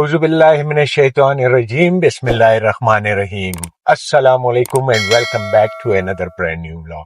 Auzubillahiminash-shaytanir-rajim. Bismillahir-rahmanir-rahim. Assalamualaikum and welcome back to another brand new vlog.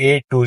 A to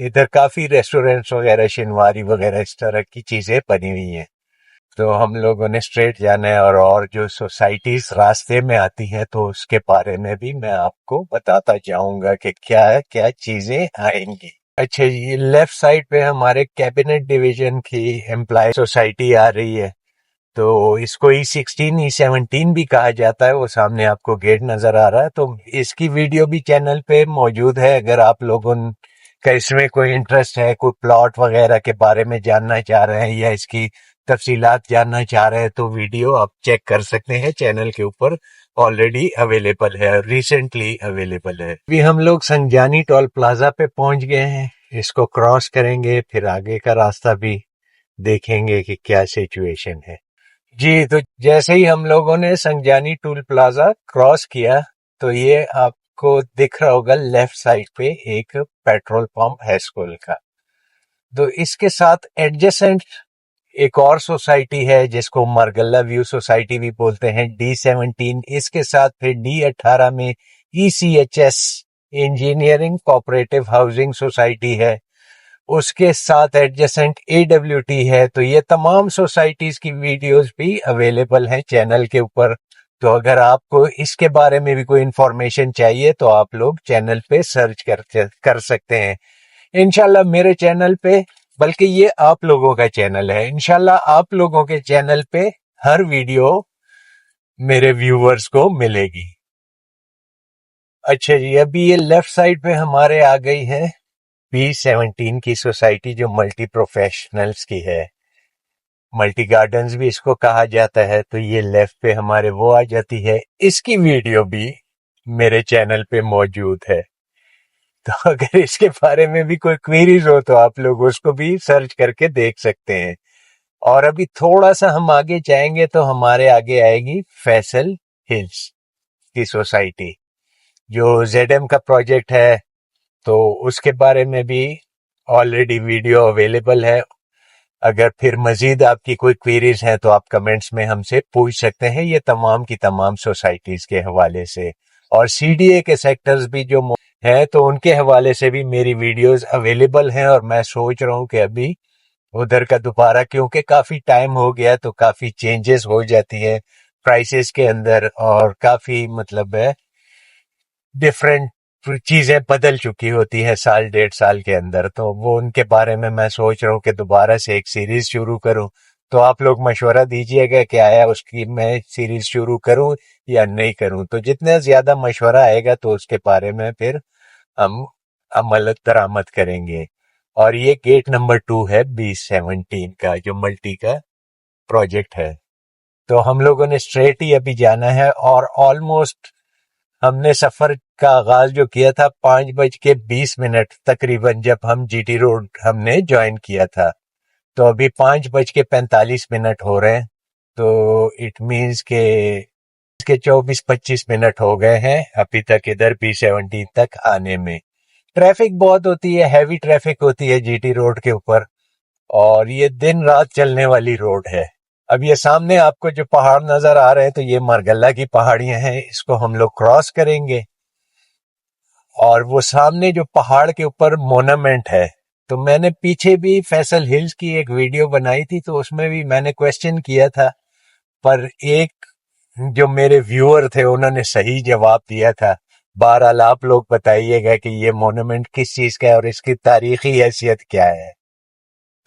ادھر کافی restaurants وغیرہ، شنواری وغیرہ اس طرح کی چیزیں بنی ہوئی ہیں. تو ہم لوگوں نے اسٹریٹ جانا ہے، اور جو سوسائٹیز راستے میں آتی ہیں تو اس کے بارے میں بھی میں آپ کو بتاتا جاؤں گا کہ کیا کیا چیزیں آئیں گی. اچھا جی، لیفٹ سائڈ پہ ہمارے کیبنٹ ڈویژن کی امپلائی سوسائٹی آ رہی ہے. تو اس کو E16 E17 بھی کہا جاتا ہے. وہ سامنے آپ کو گیٹ نظر آ رہا ہے. تو اس کی ویڈیو بھی چینل پہ موجود ہے. اگر آپ لوگوں کا اس میں کوئی انٹرسٹ ہے، کوئی پلاٹ وغیرہ کے بارے میں جاننا چاہ رہے ہیں یا اس کی تفصیلات جاننا چاہ رہے ہیں، تو ویڈیو آپ چیک کر سکتے ہیں. چینل کے اوپر آلریڈی اویلیبل ہے، ریسنٹلی اویلیبل ہے. ابھی ہم لوگ سنجانی ٹول پلازا پہ پہنچ گئے ہیں. اس کو کراس کریں گے، پھر آگے کا راستہ بھی دیکھیں گے کہ کیا سچویشن ہے. جی، تو جیسے ہی ہم لوگوں نے سنجانی ٹول پلازا کراس کیا تو یہ آپ کو دکھ رہا ہوگا لیفٹ سائڈ پہ ایک پیٹرول پمپ ہے اسکول کا. تو اس کے ساتھ ایڈجسنٹ ایک اور سوسائٹی ہے جس کو مرگلہ ویو سوسائٹی بھی بولتے ہیں، D17. اس کے ساتھ پھر D18 میں ECHS engineering cooperative housing society ہے. اس کے ساتھ ایڈجسنٹ AWT ہے. تو یہ تمام سوسائٹیز کی ویڈیوز بھی اویلیبل ہیں چینل کے اوپر. تو اگر آپ کو اس کے بارے میں بھی کوئی انفارمیشن چاہیے تو آپ لوگ چینل پہ سرچ کر سکتے ہیں. انشاءاللہ میرے چینل پہ، بلکہ یہ آپ لوگوں کا چینل ہے، انشاءاللہ آپ لوگوں کے چینل پہ ہر ویڈیو میرے ویورز کو ملے گی. اچھا جی، ابھی یہ لیفٹ سائڈ پہ ہمارے آ گئی ہے B17 کی سوسائٹی، جو ملٹی پروفیشنلز کی ہے. ملٹی گارڈنز بھی اس کو کہا جاتا ہے. تو یہ لیفٹ پہ ہمارے وہ آ جاتی ہے. اس کی ویڈیو بھی میرے چینل پہ موجود ہے. تو اگر اس کے بارے میں بھی کوئی کوئریز ہو تو آپ لوگ اس کو بھی سرچ کر کے دیکھ سکتے ہیں. اور ابھی تھوڑا سا ہم آگے جائیں گے تو ہمارے آگے آئے گی فیصل ہلز کی سوسائٹی، جو ZM کا پروجیکٹ ہے. تو اس کے بارے میں بھی آلریڈی ویڈیو اویلیبل ہے. اگر پھر مزید آپ کی کوئی کوئریز ہیں تو آپ کمنٹس میں ہم سے پوچھ سکتے ہیں، یہ تمام کی تمام سوسائٹیز کے حوالے سے. اور CDA کے سیکٹرز بھی جو ہیں تو ان کے حوالے سے بھی میری ویڈیوز اویلیبل ہیں. اور میں سوچ رہا ہوں کہ ابھی ادھر کا دوبارہ، کیونکہ کافی ٹائم ہو گیا تو کافی چینجز ہو جاتی ہے پرائسز کے اندر، اور کافی مطلب ہے ڈفرینٹ چیزیں بدل چکی ہوتی ہے سال 1.5 سال کے اندر. تو وہ ان کے بارے میں سوچ رہا ہوں کہ دوبارہ سے ایک سیریز شروع کروں. تو آپ لوگ مشورہ دیجئے گا کہ آیا اس کی میں سیریز شروع کروں یا نہیں کروں. تو جتنا زیادہ مشورہ آئے گا تو اس کے بارے میں پھر ہم عمل درآمد کریں گے. اور یہ گیٹ نمبر 2 ہے B17 کا، جو ملٹی کا پروجیکٹ ہے. تو ہم لوگوں نے اسٹریٹ ہی ابھی جانا ہے. اور آلموسٹ ہم نے سفر کا آغاز جو کیا تھا 5:20 تقریباً، جب ہم GT روڈ ہم نے جوائن کیا تھا. تو ابھی 5:45 ہو رہے ہیں. تو اٹ مینز کہ 24-25 ہو گئے ہیں ابھی تک ادھر B17 تک آنے میں. ٹریفک بہت ہوتی ہے، ہیوی ٹریفک ہوتی ہے GT روڈ کے اوپر، اور یہ دن رات چلنے والی روڈ ہے. اب یہ سامنے آپ کو جو پہاڑ نظر آ رہے ہیں تو یہ مرگلہ کی پہاڑیاں ہیں. اس کو ہم لوگ کراس کریں گے. اور وہ سامنے جو پہاڑ کے اوپر مونومنٹ ہے، تو میں نے پیچھے بھی فیصل ہلز کی ایک ویڈیو بنائی تھی، تو اس میں بھی میں نے کویسچن کیا تھا، پر ایک جو میرے ویور تھے انہوں نے صحیح جواب دیا تھا. بہرحال آپ لوگ بتائیے گا کہ یہ مونومنٹ کس چیز کا ہے اور اس کی تاریخی حیثیت کیا ہے.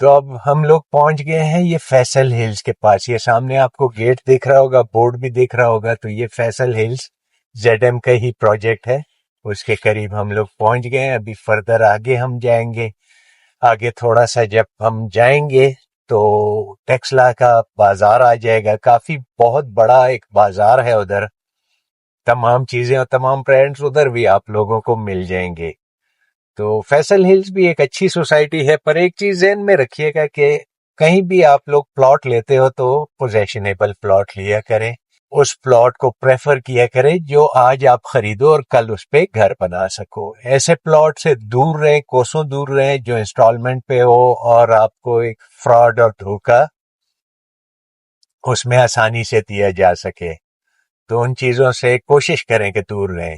تو اب ہم لوگ پہنچ گئے ہیں یہ فیصل ہلز کے پاس. یہ سامنے آپ کو گیٹ دکھ رہا ہوگا، بورڈ بھی دکھ رہا ہوگا. تو یہ فیصل ہلز ZM کا ہی پروجیکٹ ہے. اس کے قریب ہم لوگ پہنچ گئے ہیں. ابھی فردر آگے ہم جائیں گے. آگے تھوڑا سا جب ہم جائیں گے تو ٹیکسلا کا بازار آ جائے گا. کافی بہت بڑا ایک بازار ہے ادھر. تمام چیزیں اور تمام برانڈز ادھر بھی آپ لوگوں کو مل جائیں گے. تو فیصل ہلز بھی ایک اچھی سوسائٹی ہے. پر ایک چیز ذہن میں رکھیے گا کہ کہیں بھی آپ لوگ پلاٹ لیتے ہو تو پوزیشنیبل پلاٹ لیا کریں. اس پلاٹ کو پریفر کیا کریں جو آج آپ خریدو اور کل اس پہ گھر بنا سکو. ایسے پلاٹ سے دور رہیں، کوسوں دور رہیں، جو انسٹالمنٹ پہ ہو اور آپ کو ایک فراڈ اور دھوکہ اس میں آسانی سے دیا جا سکے. تو ان چیزوں سے کوشش کریں کہ دور رہیں.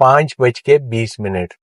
5:20।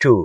2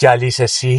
40-80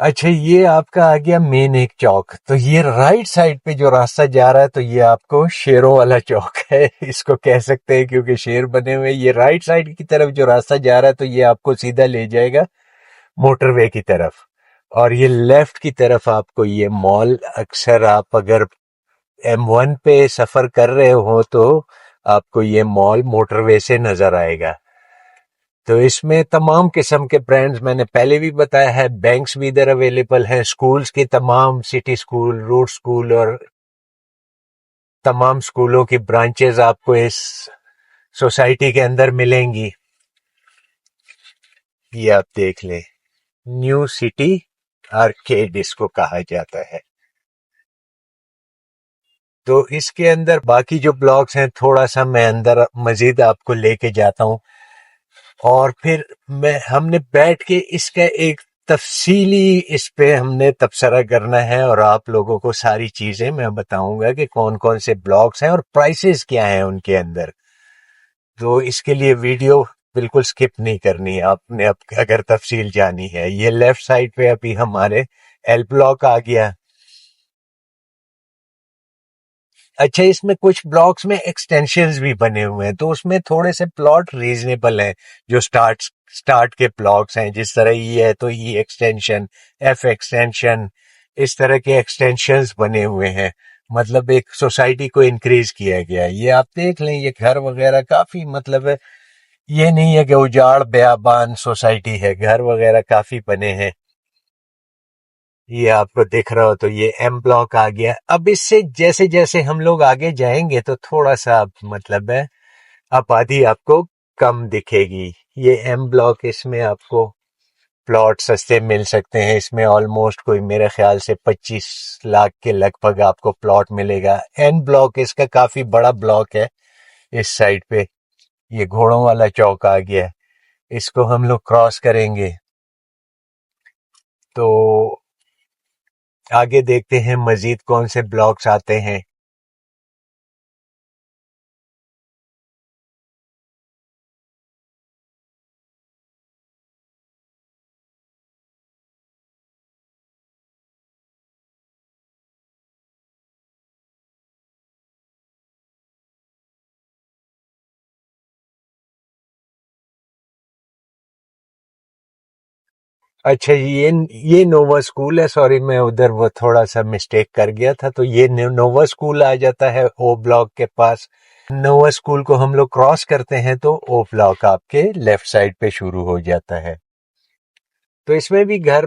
اچھا یہ آپ کا آ گیا مین ایک چوک. تو یہ رائٹ سائڈ پہ جو راستہ جا رہا ہے تو یہ آپ کو شیروں والا چوک ہے اس کو کہہ سکتے ہیں کیونکہ شیر بنے ہوئے. یہ رائٹ سائڈ کی طرف جو راستہ جا رہا ہے تو یہ آپ کو سیدھا لے جائے گا موٹر وے کی طرف. اور یہ لیفٹ کی طرف آپ کو یہ مال, اکثر آپ اگر M1 پہ سفر کر رہے ہو تو آپ کو یہ مال موٹر وے سے نظر آئے گا. تو اس میں تمام قسم کے برانڈز میں نے پہلے بھی بتایا ہے, بینکس بھی ادھر اویلیبل ہیں, سکولز کی تمام سٹی سکول, روٹ سکول اور تمام سکولوں کی برانچز آپ کو اس سوسائٹی کے اندر ملیں گی. یہ آپ دیکھ لیں, نیو سٹی آرکیڈ اس کو کہا جاتا ہے. تو اس کے اندر باقی جو بلاکس ہیں تھوڑا سا میں اندر مزید آپ کو لے کے جاتا ہوں, اور پھر ہم نے بیٹھ کے اس کا ایک تفصیلی اس پہ ہم نے تبصرہ کرنا ہے, اور آپ لوگوں کو ساری چیزیں میں بتاؤں گا کہ کون کون سے بلاکس ہیں اور پرائسز کیا ہیں ان کے اندر. تو اس کے لیے ویڈیو بالکل سکپ نہیں کرنی آپ نے اگر تفصیل جانی ہے. یہ لیفٹ سائڈ پہ ابھی ہمارے ایل بلاک آ گیا. اچھا اس میں کچھ بلاکس میں ایکسٹینشنز بھی بنے ہوئے ہیں تو اس میں تھوڑے سے پلاٹ ریزنیبل ہیں. جو سٹارٹ کے بلاکس ہیں, جس طرح یہ ہے تو ای ایکسٹینشن, ایف ایکسٹینشن, اس طرح کے ایکسٹینشنز بنے ہوئے ہیں. مطلب ایک سوسائٹی کو انکریز کیا گیا. یہ آپ دیکھ لیں, یہ گھر وغیرہ کافی مطلب ہے, یہ نہیں ہے کہ اجاڑ بیابان سوسائٹی ہے, گھر وغیرہ کافی بنے ہیں. یہ آپ کو دکھ رہا ہو تو یہ ایم بلاک آ گیا. اب اس سے جیسے جیسے ہم لوگ آگے جائیں گے تو تھوڑا سا مطلب ہے آبادی آپ کو کم دکھے گی. یہ ایم بلاک, اس میں آپ کو پلاٹ سستے مل سکتے ہیں. اس میں آلموسٹ کوئی میرے خیال سے 25 لاکھ کے لگ بھگ آپ کو پلاٹ ملے گا. این بلاک اس کا کافی بڑا بلاک ہے اس سائڈ پہ. یہ گھوڑوں والا چوک آ گیا, اس کو ہم لوگ کراس کریں گے تو آگے دیکھتے ہیں مزید کون سے بلاکس آتے ہیں. اچھا یہ نووا اسکول ہے, سوری میں ادھر وہ تھوڑا سا مسٹیک کر گیا تھا. تو یہ نووا اسکول آ جاتا ہے او بلاک کے پاس. نووا اسکول کو ہم لوگ کراس کرتے ہیں تو او بلاک آپ کے لیفٹ سائڈ پہ شروع ہو جاتا ہے. تو اس میں بھی گھر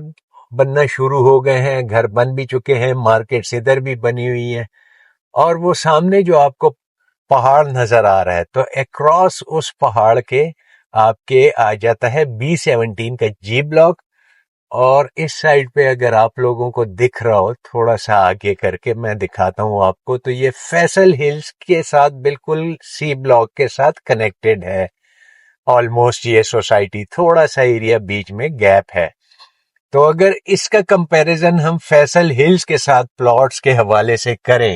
بننا شروع ہو گئے ہیں, گھر بن بھی چکے ہیں, مارکیٹس ادھر بھی بنی ہوئی ہیں. اور وہ سامنے جو آپ کو پہاڑ نظر آ رہا ہے تو اکراس اس پہاڑ کے آپ کے آ جاتا ہے B17 کا جی بلاک. اور اس سائڈ پہ اگر آپ لوگوں کو دکھ رہا ہو تھوڑا سا آگے کر کے میں دکھاتا ہوں آپ کو, تو یہ فیصل ہلز کے ساتھ بالکل سی بلاک کے ساتھ کنیکٹڈ ہے. آلموسٹ یہ سوسائٹی تھوڑا سا ایریا بیچ میں گیپ ہے. تو اگر اس کا کمپیریزن ہم فیصل ہلز کے ساتھ پلاٹس کے حوالے سے کریں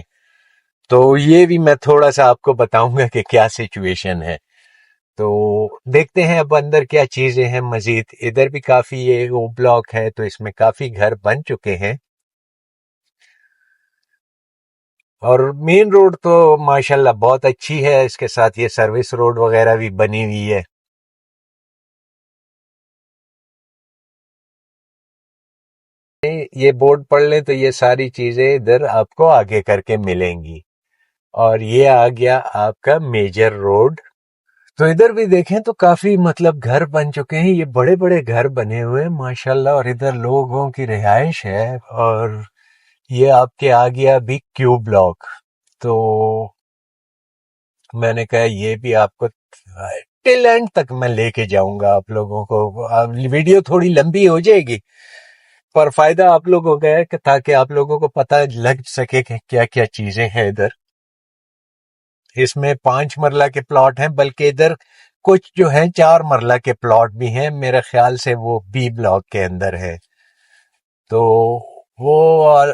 تو یہ بھی میں تھوڑا سا آپ کو بتاؤں گا کہ کیا سچویشن ہے. تو دیکھتے ہیں اب اندر کیا چیزیں ہیں مزید. ادھر بھی کافی یہ وہ بلاک ہے تو اس میں کافی گھر بن چکے ہیں. اور مین روڈ تو ماشاءاللہ بہت اچھی ہے, اس کے ساتھ یہ سروس روڈ وغیرہ بھی بنی ہوئی ہے. یہ بورڈ پڑھ لیں تو یہ ساری چیزیں ادھر آپ کو آگے کر کے ملیں گی. اور یہ آ گیا آپ کا میجر روڈ. تو ادھر بھی دیکھیں تو کافی مطلب گھر بن چکے ہیں, یہ بڑے بڑے گھر بنے ہوئے ہیں ماشاءاللہ, اور ادھر لوگوں کی رہائش ہے. اور یہ آپ کے آ گیا بھی کیو بلاک. تو میں نے کہا یہ بھی آپ کو ٹل اینڈ تک میں لے کے جاؤں گا آپ لوگوں کو. ویڈیو تھوڑی لمبی ہو جائے گی پر فائدہ آپ لوگوں کا ہے کہ تاکہ آپ لوگوں کو پتہ لگ سکے کہ کیا کیا چیزیں ہیں ادھر. اس میں 5 مرلہ کے پلاٹ ہیں, بلکہ ادھر کچھ جو ہیں 4 مرلہ کے پلاٹ بھی ہیں میرے خیال سے, وہ بی بلاک کے اندر ہے. تو وہ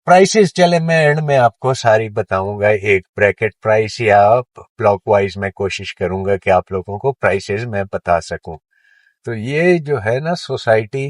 پرائسز چلے میں اینڈ میں آپ کو ساری بتاؤں گا, ایک بریکٹ پرائس یا بلاک وائز میں کوشش کروں گا کہ آپ لوگوں کو پرائسز میں بتا سکوں. تو یہ جو ہے نا سوسائٹی,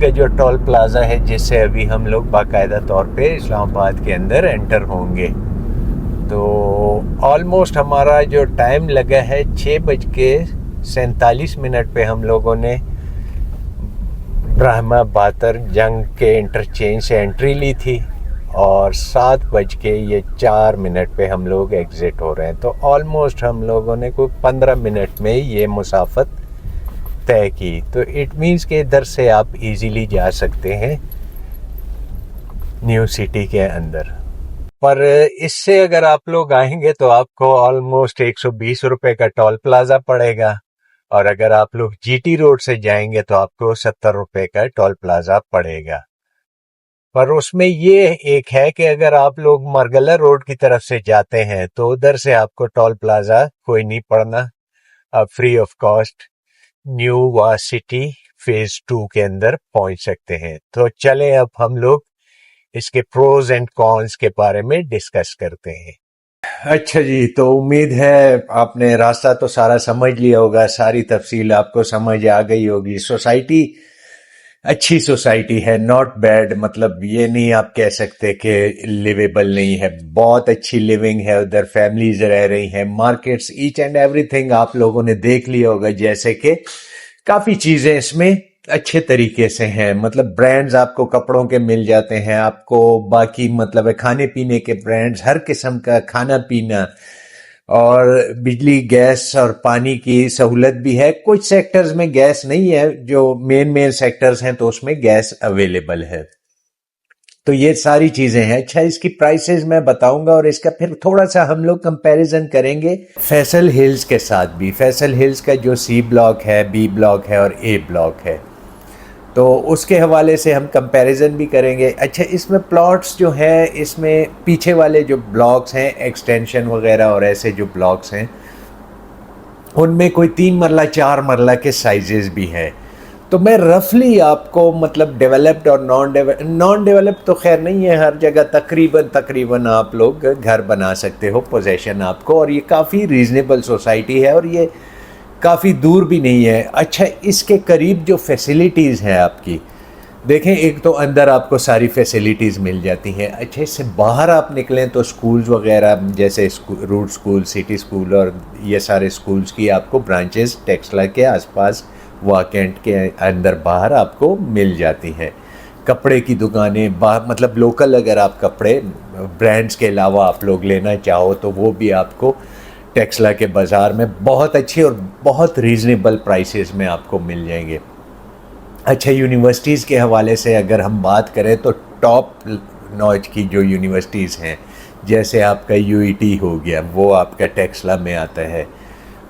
کا جو ٹول پلازا ہے جس سے ابھی ہم لوگ باقاعدہ طور پہ اسلام آباد کے اندر انٹر ہوں گے. تو آلموسٹ ہمارا جو ٹائم لگا ہے 6:47 پہ ہم لوگوں نے برہما باتر جنگ کے انٹرچینج سے انٹری لی تھی اور 7:04 پہ ہم لوگ ایگزٹ ہو رہے ہیں. تو آلموسٹ ہم لوگوں نے کوئی 15 منٹ میں یہ مسافت طے کی. تو اٹ مینس کہ ادھر سے آپ ایزیلی جا سکتے ہیں نیو سٹی کے اندر. پر اس سے اگر آپ لوگ آئیں گے تو آپ کو آلموسٹ 120 روپے کا ٹول پلازا پڑے گا, اور اگر آپ لوگ جی ٹی روڈ سے جائیں گے تو آپ کو 70 روپے کا ٹول پلازا پڑے گا. پر اس میں یہ ایک ہے کہ اگر آپ لوگ مرگلہ روڈ کی طرف سے جاتے ہیں تو ادھر سے آپ کو ٹول پلازا کوئی نہیں پڑنا, آپ فری آف کاسٹ نیو وا سٹی فیز 2 کے اندر پہنچ سکتے ہیں. تو چلیں اب ہم لوگ اس کے پروز اینڈ کونس کے بارے میں ڈسکس کرتے ہیں. اچھا جی, تو امید ہے آپ نے راستہ تو سارا سمجھ لیا ہوگا, ساری تفصیل آپ کو سمجھ آ گئی ہوگی. سوسائٹی اچھی سوسائٹی ہے, ناٹ بیڈ, مطلب یہ نہیں آپ کہہ سکتے کہ لیویبل نہیں ہے, بہت اچھی لیونگ ہے ادھر, فیملیز رہ رہی ہیں, markets each and everything آپ لوگوں نے دیکھ لیا ہوگا, جیسے کہ کافی چیزیں اس میں اچھے طریقے سے ہیں. مطلب برانڈز آپ کو کپڑوں کے مل جاتے ہیں, آپ کو باقی مطلب کھانے پینے کے برانڈز, ہر قسم کا کھانا پینا, اور بجلی گیس اور پانی کی سہولت بھی ہے. کچھ سیکٹرز میں گیس نہیں ہے, جو مین سیکٹرز ہیں تو اس میں گیس اویلیبل ہے. تو یہ ساری چیزیں ہیں. اچھا, اس کی پرائسز میں بتاؤں گا اور اس کا پھر تھوڑا سا ہم لوگ کمپیریزن کریں گے فیصل ہلز کے ساتھ بھی. فیصل ہلز کا جو سی بلاک ہے, بی بلاک ہے اور اے بلاک ہے, تو اس کے حوالے سے ہم کمپیریزن بھی کریں گے. اچھا, اس میں پلاٹس جو ہیں, اس میں پیچھے والے جو بلاکس ہیں, ایکسٹینشن وغیرہ اور ایسے جو بلاکس ہیں, ان میں کوئی 3 مرلہ 4 مرلہ کے سائزز بھی ہیں. تو میں رفلی آپ کو مطلب ڈیولپڈ اور نان ڈیولپڈ تو خیر نہیں ہے, ہر جگہ تقریباً آپ لوگ گھر بنا سکتے ہو, پوزیشن آپ کو, اور یہ کافی ریزنیبل سوسائٹی ہے اور یہ کافی دور بھی نہیں ہے. اچھا, اس کے قریب جو فیسیلیٹیز ہیں آپ کی دیکھیں, ایک تو اندر آپ کو ساری فیسیلیٹیز مل جاتی ہیں. اچھا, اس سے باہر آپ نکلیں تو سکولز وغیرہ جیسے روڈ سکول, سٹی سکول اور یہ سارے سکولز کی آپ کو برانچز ٹیکسلا کے آس پاس واکینٹ کے اندر باہر آپ کو مل جاتی ہیں. کپڑے کی دکانیں مطلب لوکل, اگر آپ کپڑے برانڈز کے علاوہ آپ لوگ لینا چاہو تو وہ بھی آپ کو ٹیکسلا کے بازار میں بہت اچھی اور بہت ریزنیبل پرائسز میں آپ کو مل جائیں گے. اچھا, یونیورسٹیز کے حوالے سے اگر ہم بات کریں تو ٹاپ نوچ کی جو یونیورسٹیز ہیں, جیسے آپ کا یو ای ٹی ہو گیا, وہ آپ کا ٹیکسلا میں آتا ہے.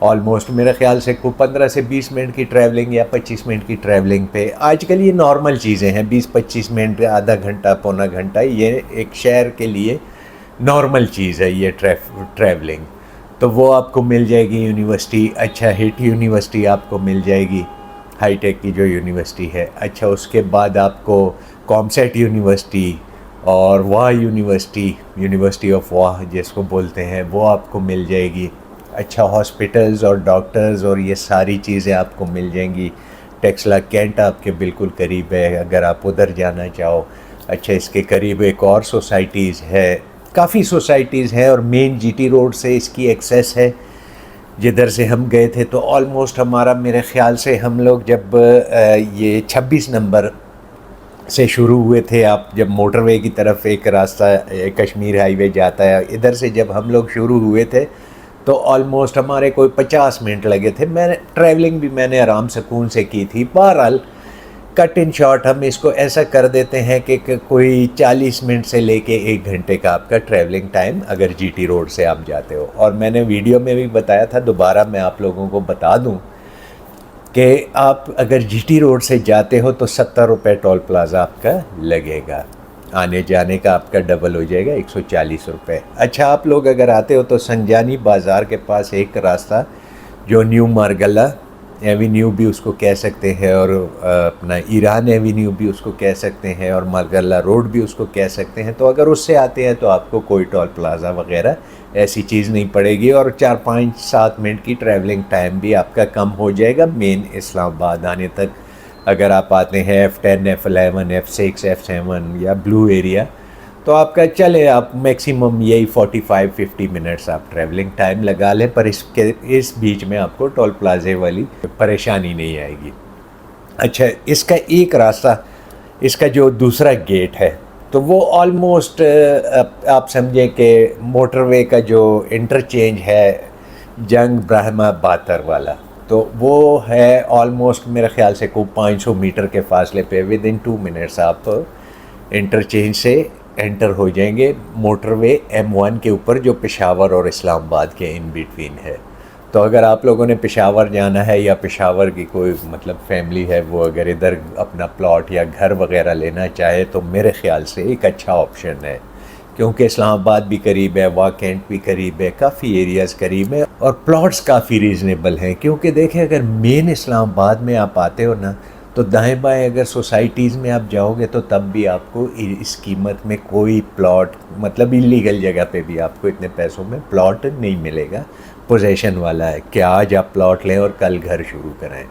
آلموسٹ میرے خیال سے 15 سے 20 منٹ کی ٹریولنگ یا 25 منٹ کی ٹریولنگ پہ, آج کل یہ نارمل چیزیں ہیں, 20-25 منٹ, آدھا گھنٹہ پونا گھنٹہ, یہ ایک شہر کے لیے نارمل چیز ہے یہ ٹریولنگ. تو وہ آپ کو مل جائے گی یونیورسٹی. اچھا, ہٹ یونیورسٹی آپ کو مل جائے گی, ہائی ٹیک کی جو یونیورسٹی ہے. اچھا, اس کے بعد آپ کو کامسیٹ یونیورسٹی اور واہ یونیورسٹی آف واہ جس کو بولتے ہیں, وہ آپ کو مل جائے گی. اچھا, ہاسپٹلز اور ڈاکٹرز اور یہ ساری چیزیں آپ کو مل جائیں گی. ٹیکسلا کینٹ آپ کے بالکل قریب ہے اگر آپ ادھر جانا چاہو. اچھا, اس کے قریب ایک اور سوسائٹیز ہے, کافی سوسائٹیز ہیں, اور مین جی ٹی روڈ سے اس کی ایکسیس ہے. جدھر سے ہم گئے تھے تو آلموسٹ ہمارا, میرے خیال سے ہم لوگ جب یہ 26 نمبر سے شروع ہوئے تھے, آپ جب موٹر وے کی طرف ایک راستہ کشمیر ہائی وے جاتا ہے, ادھر سے جب ہم لوگ شروع ہوئے تھے تو آلموسٹ ہمارے کوئی 50 منٹ لگے تھے. ٹریولنگ بھی میں نے آرام سکون سے کی تھی. بہرحال کٹ ان شارٹ ہم اس کو ایسا کر دیتے ہیں کہ کوئی 40 منٹ سے لے کے 1 گھنٹے کا آپ کا ٹریولنگ ٹائم اگر جی ٹی روڈ سے آپ جاتے ہو. اور میں نے ویڈیو میں بھی بتایا تھا, دوبارہ میں آپ لوگوں کو بتا دوں کہ آپ اگر جی ٹی روڈ سے جاتے ہو تو 70 روپے ٹول پلازا آپ کا لگے گا, آنے جانے کا آپ کا ڈبل ہو جائے گا, 140 روپے. اچھا, آپ لوگ اگر آتے ہو تو سنجانی بازار کے پاس ایک راستہ جو نیو مارگلہ ایوینیو بھی اس کو کہہ سکتے ہیں, اور اپنا ایران ایوینیو بھی اس کو کہہ سکتے ہیں, اور مارگلہ روڈ بھی اس کو کہہ سکتے ہیں. تو اگر اس سے آتے ہیں تو آپ کو کوئی ٹول پلازا وغیرہ ایسی چیز نہیں پڑے گی, اور 4-5-7 منٹ کی ٹریولنگ ٹائم بھی آپ کا کم ہو جائے گا مین اسلام آباد آنے تک. اگر آپ آتے ہیں F10 F11 F6 F7 یا بلو ایریا تو آپ کا چلے آپ میکسیمم یہی 45-50 منٹس آپ ٹریولنگ ٹائم لگا لیں، پر اس بیچ میں آپ کو ٹول پلازے والی پریشانی نہیں آئے گی۔ اچھا، اس کا ایک راستہ، اس کا جو دوسرا گیٹ ہے تو وہ آلموسٹ آپ سمجھیں کہ موٹر وے کا جو انٹرچینج ہے جنگ برہما باتر والا، تو وہ ہے آلموسٹ میرے خیال سے کوئی 500 میٹر کے فاصلے پہ، ود ان 2 منٹس آپ انٹرچینج سے انٹر ہو جائیں گے موٹر وے M1 کے اوپر، جو پشاور اور اسلام آباد کے ان بٹوین ہے۔ تو اگر آپ لوگوں نے پشاور جانا ہے یا پشاور کی کوئی مطلب فیملی ہے وہ اگر ادھر اپنا پلاٹ یا گھر وغیرہ لینا چاہے تو میرے خیال سے ایک اچھا آپشن ہے، کیونکہ اسلام آباد بھی قریب ہے، واکینٹ بھی قریب ہے، کافی ایریاز قریب ہیں اور پلاٹس کافی ریزنیبل ہیں۔ کیونکہ دیکھیں اگر مین اسلام آباد میں آپ آتے ہو نا تو دائیں بائیں اگر سوسائٹیز میں آپ جاؤ گے تو تب بھی آپ کو اس قیمت میں کوئی پلاٹ مطلب انلیگل جگہ پہ بھی آپ کو اتنے پیسوں میں پلاٹ نہیں ملے گا پوزیشن والا ہے کہ آج آپ پلاٹ لیں اور کل گھر شروع کریں،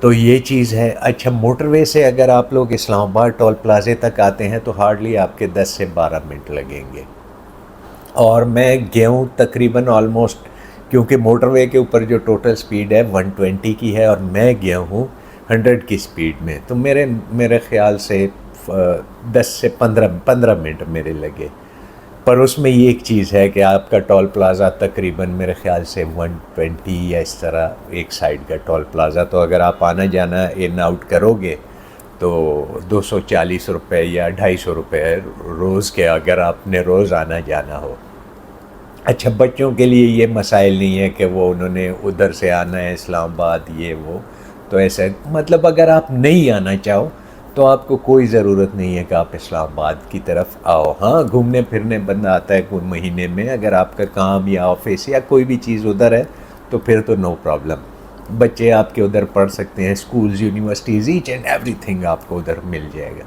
تو یہ چیز ہے۔ اچھا، موٹر وے سے اگر آپ لوگ اسلام آباد ٹول پلازے تک آتے ہیں تو ہارڈلی آپ کے 10 سے 12 منٹ لگیں گے، اور میں گیا ہوں تقریباً آلموسٹ، کیونکہ موٹر وے کے اوپر جو ٹوٹل سپیڈ ہے 120 کی ہے اور میں گیا ہوں 100 کی سپیڈ میں، تو میرے خیال سے 10 سے 15 منٹ میرے لگے۔ پر اس میں یہ ایک چیز ہے کہ آپ کا ٹول پلازا تقریباً میرے خیال سے 120 یا اس طرح ایک سائڈ کا ٹول پلازا، تو اگر آپ آنا جانا ان آؤٹ کرو گے تو 240 روپے یا 250 روپے روز کے، اگر آپ نے روز آنا جانا ہو۔ اچھا، بچوں کے لیے یہ مسائل نہیں ہے کہ وہ انہوں نے ادھر سے آنا ہے اسلام آباد یہ وہ، تو ایسا مطلب اگر آپ نہیں آنا چاہو تو آپ کو کوئی ضرورت نہیں ہے کہ آپ اسلام آباد کی طرف آؤ۔ ہاں، گھومنے پھرنے بندہ آتا ہے کوئی مہینے میں، اگر آپ کا کام یا آفس یا کوئی بھی چیز ادھر ہے تو پھر تو نو پرابلم، بچے آپ کے ادھر پڑھ سکتے ہیں، schools universities each and everything آپ کو ادھر مل جائے گا۔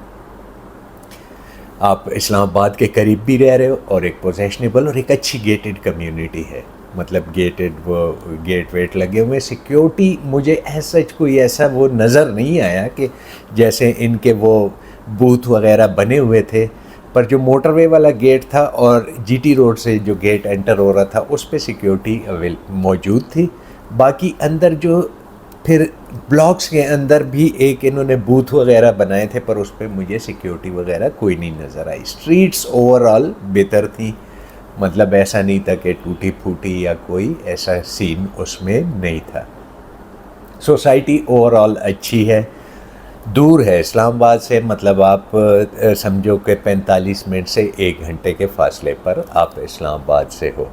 آپ اسلام آباد کے قریب بھی رہ رہے ہو اور ایک پوزیشنیبل اور ایک اچھی گیٹڈ کمیونٹی ہے، مطلب گیٹڈ وہ گیٹ ویٹ لگے ہوئے، سیکیورٹی مجھے سچ کوئی ایسا وہ نظر نہیں آیا کہ جیسے ان کے وہ بوتھ وغیرہ بنے ہوئے تھے، پر جو موٹر وے والا گیٹ تھا اور جی ٹی روڈ سے جو گیٹ انٹر ہو رہا تھا اس پہ سیکیورٹی موجود تھی۔ باقی اندر جو پھر بلاکس کے اندر بھی ایک انہوں نے بوتھ وغیرہ بنائے تھے پر اس پہ مجھے سیکیورٹی وغیرہ کوئی نہیں نظر آئی۔ اسٹریٹس اوور آل بہتر تھی، مطلب ایسا نہیں تھا کہ ٹوٹی پھوٹی یا کوئی ایسا سین اس میں نہیں تھا۔ سوسائٹی اوور آل اچھی ہے، دور ہے اسلام آباد سے، مطلب آپ سمجھو کہ 45 منٹ سے 1 گھنٹے کے فاصلے پر آپ اسلام آباد سے ہو۔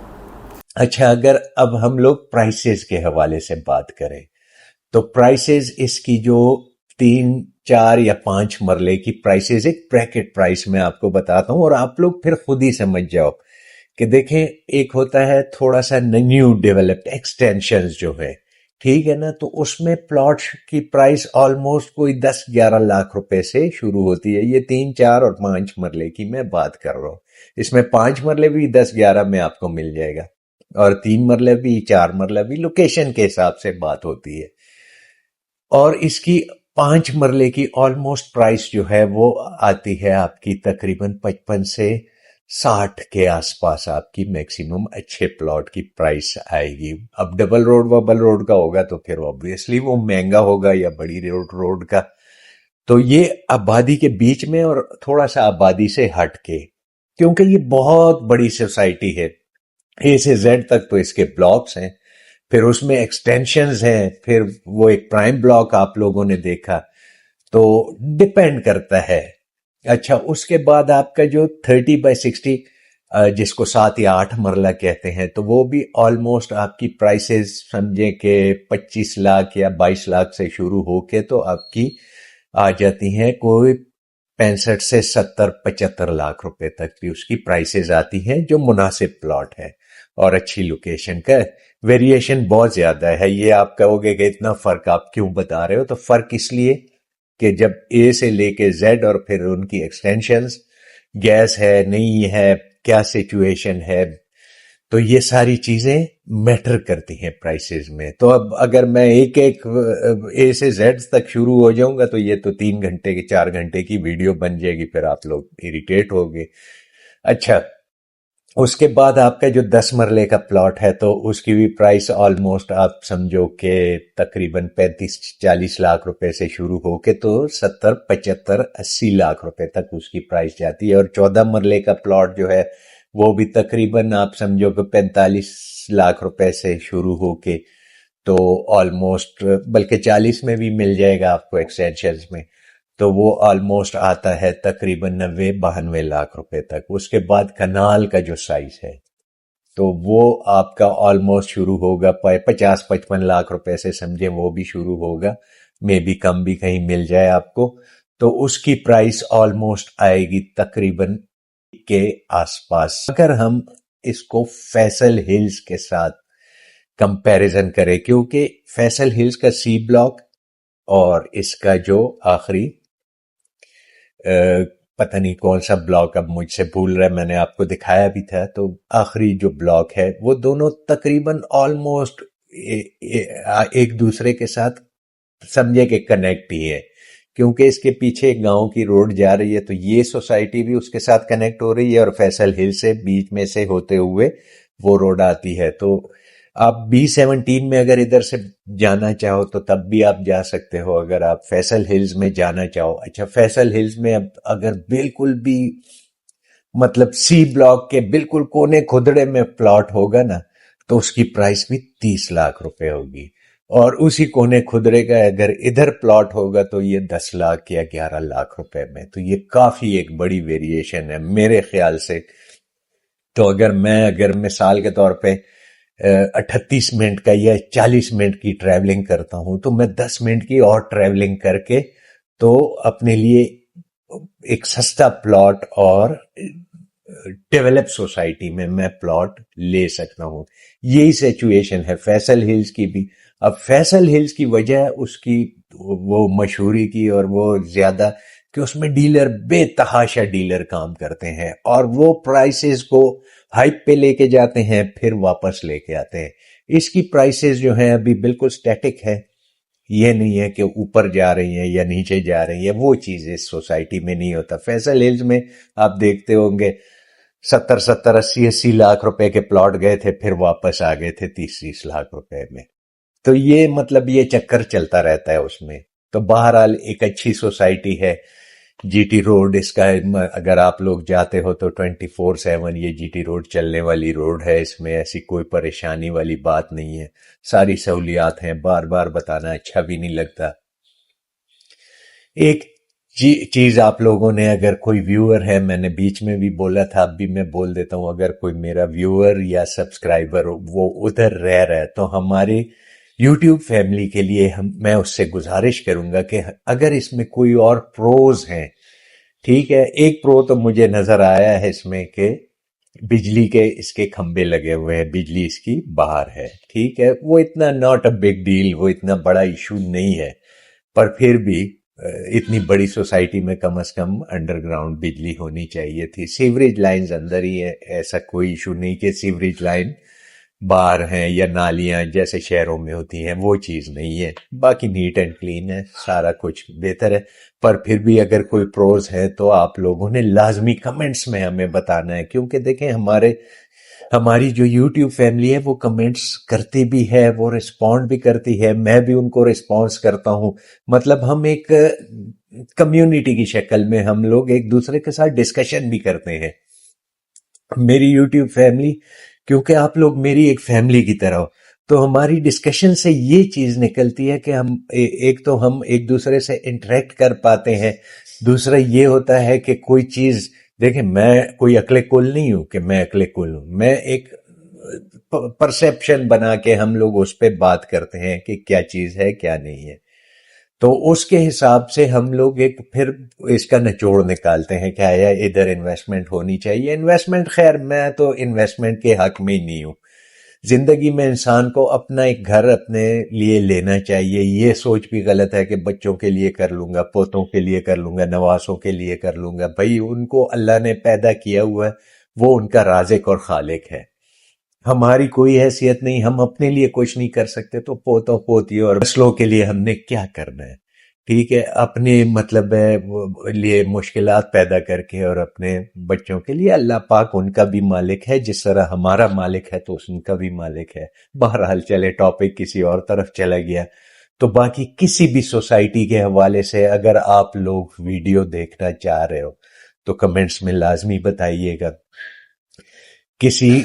اچھا، اگر اب ہم لوگ پرائسز کے حوالے سے بات کریں تو پرائسز اس کی جو 3 4 یا 5 مرلے کی پرائسز، ایک بریکٹ پرائس میں آپ کو بتاتا ہوں اور آپ لوگ پھر خود ہی سمجھ جاؤ کہ دیکھیں ایک ہوتا ہے تھوڑا سا نیو ڈیولپڈ ایکسٹینشنز جو ہے، ٹھیک ہے نا، تو اس میں پلاٹ کی پرائس آلموسٹ کوئی 10-11 لاکھ روپے سے شروع ہوتی ہے۔ یہ 3 4 اور 5 مرلے کی میں بات کر رہا ہوں، اس میں 5 مرلے بھی 10-11 میں آپ کو مل جائے گا اور 3 مرلے بھی 4 مرلے بھی، لوکیشن کے حساب سے بات ہوتی ہے۔ اور اس کی 5 مرلے کی آلموسٹ پرائس جو ہے وہ آتی ہے آپ کی تقریباً 55 سے 60 کے آس پاس، آپ کی میکسیمم اچھے پلاٹ کی پرائس آئے گی۔ اب ڈبل روڈ وبل روڈ کا ہوگا تو پھر obviously وہ مہنگا ہوگا، یا بڑی روڈ کا، تو یہ آبادی کے بیچ میں اور تھوڑا سا آبادی سے ہٹ کے، کیونکہ یہ بہت بڑی سوسائٹی ہے، اے سے زیڈ تک تو اس کے بلاکس ہیں، پھر اس میں ایکسٹینشنز ہیں، پھر وہ ایک پرائم بلاک آپ لوگوں نے دیکھا، تو ڈیپینڈ کرتا ہے۔ اچھا، اس کے بعد آپ کا جو 30/60 جس کو 7 یا 8 مرلہ کہتے ہیں، تو وہ بھی آلموسٹ آپ کی پرائسز سمجھیں کہ 25 لاکھ یا 22 لاکھ سے شروع ہو کے تو آپ کی آ جاتی ہیں کوئی 65 سے 70-75 لاکھ روپے تک بھی اس کی پرائسز آتی ہیں، جو مناسب پلاٹ ہے اور اچھی لوکیشن کا۔ ویریشن بہت زیادہ ہے، یہ آپ کہو گے کہ اتنا فرق آپ کیوں بتا رہے ہو، تو فرق اس لیے کہ جب اے سے لے کے زیڈ اور پھر ان کی ایکسٹینشنز، گیس ہے نہیں ہے، کیا سچویشن ہے، تو یہ ساری چیزیں میٹر کرتی ہیں پرائسز میں. تو اب اگر میں ایک ایک اے سے زیڈ تک شروع ہو جاؤں گا تو یہ تو 3 گھنٹے کی 4 گھنٹے کی ویڈیو بن جائے گی، پھر آپ لوگ اریٹیٹ ہوگے. اچھا، اس کے بعد آپ کا جو 10 مرلے کا پلاٹ ہے تو اس کی بھی پرائس آلموسٹ آپ سمجھو کہ تقریباً 35-40 لاکھ روپے سے شروع ہو کے تو 70-75-80 لاکھ روپے تک اس کی پرائس جاتی ہے. اور 14 مرلے کا پلاٹ جو ہے وہ بھی تقریباً آپ سمجھو کہ 45 لاکھ روپے سے شروع ہو کے تو آلموسٹ، بلکہ 40 میں بھی مل جائے گا آپ کو ایکسٹینشنز میں، تو وہ آلموسٹ آتا ہے تقریباً 90-92 لاکھ روپے تک. اس کے بعد کنال کا جو سائز ہے تو وہ آپ کا آلموسٹ شروع ہوگا 50-55 لاکھ روپے سے، سمجھیں وہ بھی شروع ہوگا، میں بھی کم بھی کہیں مل جائے آپ کو. تو اس کی پرائس آلموسٹ آئے گی تقریباً کے آس پاس. اگر ہم اس کو فیصل ہلز کے ساتھ کمپیریزن کریں، کیونکہ فیصل ہلز کا سی بلاک اور اس کا جو آخری پتہ نہیں کون سا بلاک اب مجھ سے بھول رہا ہے، میں نے آپ کو دکھایا بھی تھا، تو آخری جو بلاک ہے وہ دونوں تقریباً آلموسٹ ایک دوسرے کے ساتھ سمجھے کہ کنیکٹ ہی ہے، کیونکہ اس کے پیچھے ایک گاؤں کی روڈ جا رہی ہے تو یہ سوسائٹی بھی اس کے ساتھ کنیکٹ ہو رہی ہے، اور فیصل ہل سے بیچ میں سے ہوتے ہوئے وہ روڈ آتی ہے. تو آپ B17 میں اگر ادھر سے جانا چاہو تو تب بھی آپ جا سکتے ہو، اگر آپ فیصل ہلز میں جانا چاہو. اچھا، فیصل ہلز میں اب اگر بالکل بھی مطلب سی بلاک کے بالکل کونے کھدڑے میں پلاٹ ہوگا نا تو اس کی پرائس بھی 30 لاکھ روپے ہوگی، اور اسی کونے کھدڑے کا اگر ادھر پلاٹ ہوگا تو یہ 10 لاکھ یا 11 لاکھ روپے میں. تو یہ کافی ایک بڑی ویریشن ہے میرے خیال سے. تو اگر مثال کے طور پہ 38 منٹ کا یا 40 منٹ کی ٹریولنگ کرتا ہوں تو میں 10 منٹ کی اور ٹریولنگ کر کے تو اپنے لیے ایک سستا پلاٹ اور ڈیولپ سوسائٹی میں پلاٹ لے سکتا ہوں. یہی سچویشن ہے فیصل ہلز کی بھی. اب فیصل ہلز کی وجہ اس کی وہ مشہوری کی اور وہ زیادہ کہ اس میں ڈیلر بے تحاشا ڈیلر کام کرتے ہیں اور وہ پرائسز کو ہائپ پہ لے کے جاتے ہیں پھر واپس لے کے آتے ہیں. اس کی پرائسز جو ہیں ابھی بالکل سٹیٹک ہے، یہ نہیں ہے کہ اوپر جا رہی ہیں یا نیچے جا رہی ہیں، وہ چیز اس سوسائٹی میں نہیں ہوتا. فیصل ہلز میں آپ دیکھتے ہوں گے 70-80 لاکھ روپے کے پلاٹ گئے تھے پھر واپس آ گئے تھے 30 لاکھ روپے میں. تو یہ مطلب یہ چکر چلتا رہتا ہے اس میں. تو بہرحال ایک اچھی سوسائٹی ہے جی ٹی روڈ. اس کا اگر آپ لوگ جاتے ہو تو 24/7 یہ جی ٹی روڈ چلنے والی روڈ ہے، اس میں ایسی کوئی پریشانی والی بات نہیں ہے، ساری سہولیات ہیں. بار بار بتانا اچھا بھی نہیں لگتا. ایک چیز آپ لوگوں نے، اگر کوئی ویور ہے، میں نے بیچ میں بھی بولا تھا اب بھی میں بول دیتا ہوں، اگر کوئی میرا ویور یا سبسکرائبر وہ ادھر رہ رہا ہے تو ہمارے یوٹیوب فیملی کے لیے میں اس سے گزارش کروں گا کہ اگر اس میں کوئی اور پروز ہیں، ٹھیک ہے. ایک پرو تو مجھے نظر آیا ہے اس میں کہ بجلی کے اس کے کھمبے لگے ہوئے ہیں، بجلی اس کی باہر ہے، ٹھیک ہے. وہ اتنا ناٹ اے بگ ڈیل، وہ اتنا بڑا ایشو نہیں ہے، پر پھر بھی اتنی بڑی سوسائٹی میں کم از کم انڈر گراؤنڈ بجلی ہونی چاہیے تھی. سیوریج لائنز اندر ہی ہے، ایسا کوئی ایشو نہیں کہ سیوریج لائن باہر ہیں یا نالیاں جیسے شہروں میں ہوتی ہیں، وہ چیز نہیں ہے. باقی نیٹ اینڈ کلین ہے، سارا کچھ بہتر ہے. پر پھر بھی اگر کوئی پروز ہے تو آپ لوگوں نے لازمی کمنٹس میں ہمیں بتانا ہے، کیونکہ دیکھیں ہماری جو یوٹیوب فیملی ہے وہ کمنٹس کرتی بھی ہے، وہ رسپونڈ بھی کرتی ہے، میں بھی ان کو رسپانس کرتا ہوں. مطلب ہم ایک کمیونٹی کی شکل میں ہم لوگ ایک دوسرے کے ساتھ ڈسکشن بھی کرتے ہیں. میری یوٹیوب فیملی، کیونکہ آپ لوگ میری ایک فیملی کی طرح ہو، تو ہماری ڈسکشن سے یہ چیز نکلتی ہے کہ ہم ایک دوسرے سے انٹریکٹ کر پاتے ہیں. دوسرا یہ ہوتا ہے کہ کوئی چیز، دیکھیں میں کوئی عقل کل نہیں ہوں کہ میں عقل کل ہوں، میں ایک پرسیپشن بنا کے ہم لوگ اس پہ بات کرتے ہیں کہ کیا چیز ہے کیا نہیں ہے. تو اس کے حساب سے ہم لوگ ایک پھر اس کا نچوڑ نکالتے ہیں کہ آیا ادھر انویسٹمنٹ ہونی چاہیے. انویسٹمنٹ، خیر میں تو انویسٹمنٹ کے حق میں ہی نہیں ہوں. زندگی میں انسان کو اپنا ایک گھر اپنے لیے لینا چاہیے. یہ سوچ بھی غلط ہے کہ بچوں کے لیے کر لوں گا، پوتوں کے لیے کر لوں گا، نواسوں کے لیے کر لوں گا. بھائی ان کو اللہ نے پیدا کیا ہوا ہے، وہ ان کا رازق اور خالق ہے. ہماری کوئی حیثیت نہیں، ہم اپنے لیے کچھ نہیں کر سکتے، تو پوتوں پوتیوں اور نسلوں کے لیے ہم نے کیا کرنا ہے؟ ٹھیک ہے، اپنے مطلب ہے لیے مشکلات پیدا کر کے اور اپنے بچوں کے لیے اللہ پاک ان کا بھی مالک ہے، جس طرح ہمارا مالک ہے تو ان کا بھی مالک ہے۔ بہرحال چلے، ٹاپک کسی اور طرف چلا گیا۔ تو باقی کسی بھی سوسائٹی کے حوالے سے اگر آپ لوگ ویڈیو دیکھنا چاہ رہے ہو تو کمنٹس میں لازمی بتائیے گا۔ کسی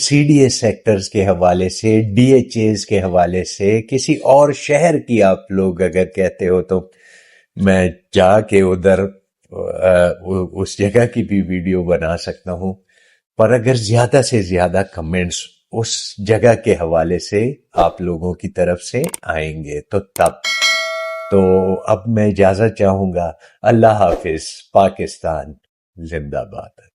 سی ڈی ایس سیکٹرز کے حوالے سے، ڈی ایچ ایز کے حوالے سے، کسی اور شہر کی آپ لوگ اگر کہتے ہو تو میں جا کے ادھر اس جگہ کی بھی ویڈیو بنا سکتا ہوں۔ پر اگر زیادہ سے زیادہ کمنٹس اس جگہ کے حوالے سے آپ لوگوں کی طرف سے آئیں گے تو تب تو اب میں اجازت چاہوں گا۔ اللہ حافظ، پاکستان زندہ باد۔